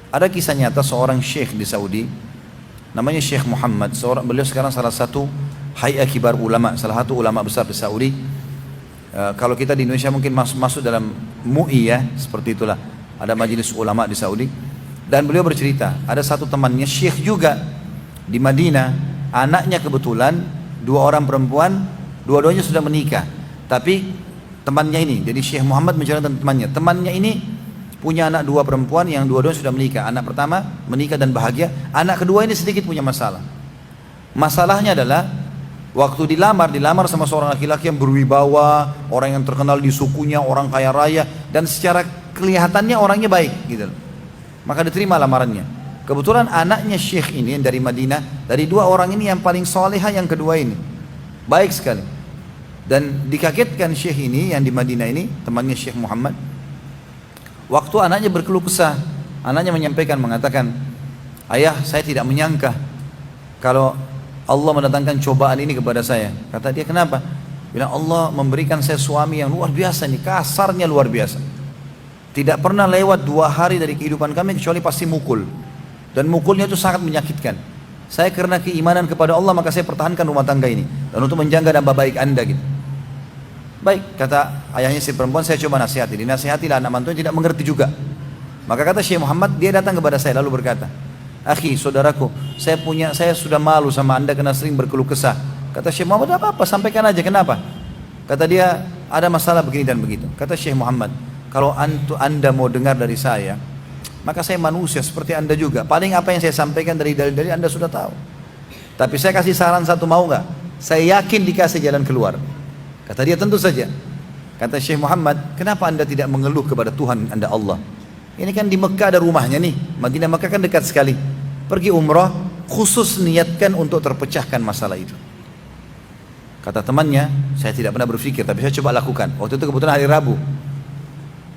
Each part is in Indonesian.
Ada kisah nyata seorang syekh di Saudi, namanya Syekh Muhammad. Beliau sekarang salah satu hay'ah kibar ulama, salah satu ulama besar di Saudi. Kalau kita di Indonesia mungkin masuk dalam MUI ya, seperti itulah. Ada majelis ulama di Saudi. Dan beliau bercerita, ada satu temannya syekh juga di Madinah, anaknya kebetulan 2 orang perempuan, dua-duanya sudah menikah. Tapi temannya ini, jadi Syekh Muhammad menceritakan temannya ini punya anak 2 perempuan yang dua-duanya sudah menikah. Anak pertama menikah dan bahagia, anak kedua ini sedikit punya masalah. Masalahnya adalah waktu dilamar sama seorang laki-laki yang berwibawa, orang yang terkenal di sukunya, orang kaya raya, dan secara kelihatannya orangnya baik gitu. Maka diterima lamarannya. Kebetulan anaknya syekh ini yang dari Madinah, dari 2 orang ini yang paling soleha yang kedua ini, baik sekali. Dan dikagetkan syekh ini yang di Madinah ini, temannya Syekh Muhammad. Waktu anaknya berkeluh kesah, anaknya mengatakan, ayah, saya tidak menyangka kalau Allah mendatangkan cobaan ini kepada saya. Kata dia, kenapa? Bilang, Allah memberikan saya suami yang luar biasa nih, kasarnya luar biasa. Tidak pernah lewat 2 hari dari kehidupan kami kecuali pasti mukul. Dan mukulnya itu sangat menyakitkan. Saya karena keimanan kepada Allah maka saya pertahankan rumah tangga ini. Dan untuk menjaga nama baik anda gitu. Baik, kata ayahnya si perempuan, saya coba nasihati. Dinasihatilah anak mantunya, tidak mengerti juga. Maka kata Syekh Muhammad, dia datang kepada saya lalu berkata, akhi, saudaraku, saya sudah malu sama anda karena sering berkeluh kesah. Kata Syekh Muhammad, apa-apa, sampaikan aja, kenapa? Kata dia, ada masalah begini dan begitu. Kata Syekh Muhammad, kalau anda mau dengar dari saya, maka saya manusia seperti anda juga. Paling apa yang saya sampaikan dari dalil-dalil anda sudah tahu. Tapi saya kasih saran satu, mau nggak? Saya yakin dikasih jalan keluar. Kata dia, tentu saja. Kata Syekh Muhammad, kenapa anda tidak mengeluh kepada Tuhan anda Allah? Ini kan di Mekah ada rumahnya nih, Madinah Mekah kan dekat sekali. Pergi umrah, khusus niatkan untuk terpecahkan masalah itu. Kata temannya, saya tidak pernah berpikir, tapi saya coba lakukan. Waktu itu kebetulan hari Rabu.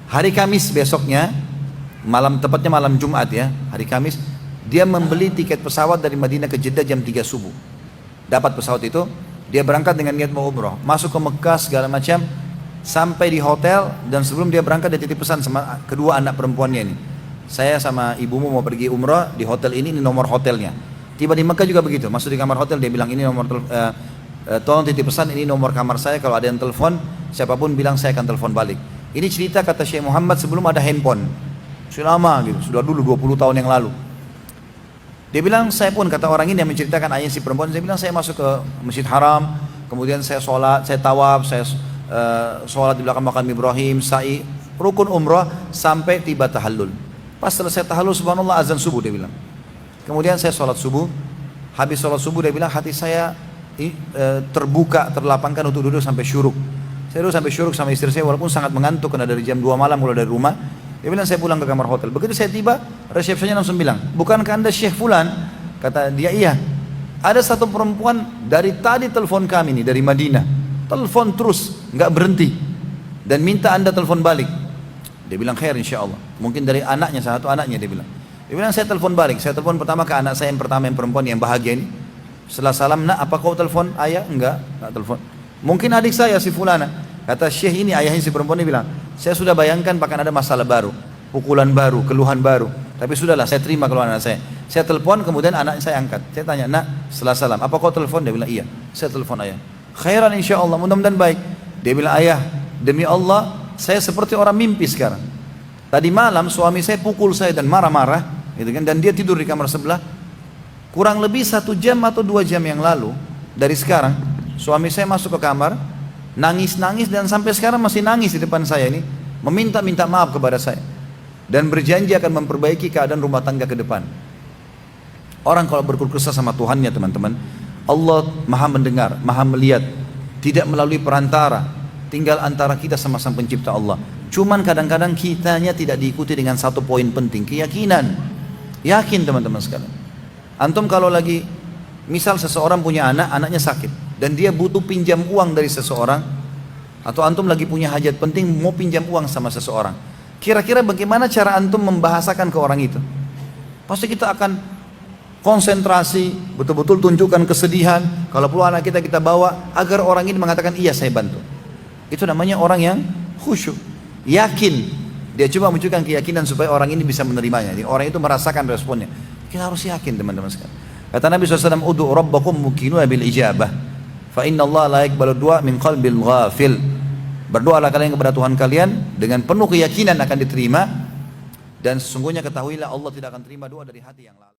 Hari Kamis besoknya, tepatnya malam Jumat ya, hari Kamis, dia membeli tiket pesawat dari Madinah ke Jeddah jam 3 subuh. Dapat pesawat itu, dia berangkat dengan niat mau umrah, masuk ke Mekah segala macam, sampai di hotel, dan sebelum dia berangkat dia titip pesan sama kedua anak perempuannya ini. Saya sama ibumu mau pergi umrah di hotel ini nomor hotelnya. Tiba di Mekah juga begitu, masuk di kamar hotel dia bilang ini nomor tolong titip pesan, ini nomor kamar saya, kalau ada yang telepon siapapun bilang saya akan telepon balik. Ini cerita kata Syekh Muhammad sebelum ada handphone. Sudah lama gitu, sudah dulu 20 tahun yang lalu. Dia bilang, saya pun, kata orang ini yang menceritakan ayah si perempuan, saya bilang saya masuk ke Masjid Haram, kemudian saya sholat, saya tawaf, saya sholat di belakang makam Ibrahim, sa'i, rukun umrah sampai tiba tahallul. Pas selesai tahallul, subhanallah, azan subuh dia bilang. Kemudian saya sholat subuh, habis sholat subuh dia bilang hati saya terbuka, terlapangkan untuk duduk sampai syuruk. Saya duduk sampai syuruk sama istri saya walaupun sangat mengantuk karena dari jam 2 malam keluar dari rumah. Dia bilang saya pulang ke kamar hotel. Begitu saya tiba, resepsinya langsung bilang, bukankah anda Syekh Fulan? Kata dia, iya. Ada satu perempuan dari tadi telepon kami nih dari Madinah, telepon terus, nggak berhenti, dan minta anda telepon balik. Dia bilang khair insya Allah. Mungkin dari anaknya, salah satu anaknya dia bilang. Dia bilang saya telepon balik. Saya telepon pertama ke anak saya yang pertama yang perempuan yang bahagia ini. Setelah salam, nak apa kau telepon ayah? Enggak telepon. Mungkin adik saya si Fulana. Kata Syekh ini, ayahnya si perempuan ini bilang, saya sudah bayangkan bahkan ada masalah baru, pukulan baru, keluhan baru. Tapi sudahlah, saya terima keluhan anak saya. Saya telepon, kemudian anak saya angkat. Saya tanya, nak, setelah salam, apa kau telepon? Dia bilang, iya. Saya telepon ayah. Khairan insya Allah, mudah-mudahan baik. Dia bilang, ayah, demi Allah, saya seperti orang mimpi sekarang. Tadi malam suami saya pukul saya dan marah-marah, gitu kan? Dan dia tidur di kamar sebelah. Kurang lebih 1 jam atau 2 jam yang lalu dari sekarang, suami saya masuk ke kamar, nangis-nangis dan sampai sekarang masih nangis di depan saya ini, meminta maaf kepada saya dan berjanji akan memperbaiki keadaan rumah tangga ke depan. Orang kalau berkeluh kesah sama Tuhannya teman-teman, Allah maha mendengar, maha melihat, tidak melalui perantara, tinggal antara kita sama sang pencipta Allah. Cuman kadang-kadang kitanya tidak diikuti dengan satu poin penting, keyakinan. Yakin teman-teman sekalian. Antum kalau lagi, misal seseorang punya anak, anaknya sakit dan dia butuh pinjam uang dari seseorang, atau antum lagi punya hajat penting mau pinjam uang sama seseorang, kira-kira bagaimana cara antum membahasakan ke orang itu? Pasti kita akan konsentrasi, betul-betul tunjukkan kesedihan, kalau perlu anak kita bawa agar orang ini mengatakan iya saya bantu. Itu namanya orang yang khusyuk, yakin. Dia cuma menunjukkan keyakinan supaya orang ini bisa menerimanya. Jadi orang itu merasakan responnya. Kita harus yakin teman-teman sekalian. Kata Nabi SAW, Udu rabbakum mukinuna bil ijabah. Fa inna Allah la yaqbalu du'a min qalbil ghafil. Berdoalah kalian kepada Tuhan kalian dengan penuh keyakinan akan diterima, dan sesungguhnya ketahuilah Allah tidak akan terima doa dari hati yang lalai.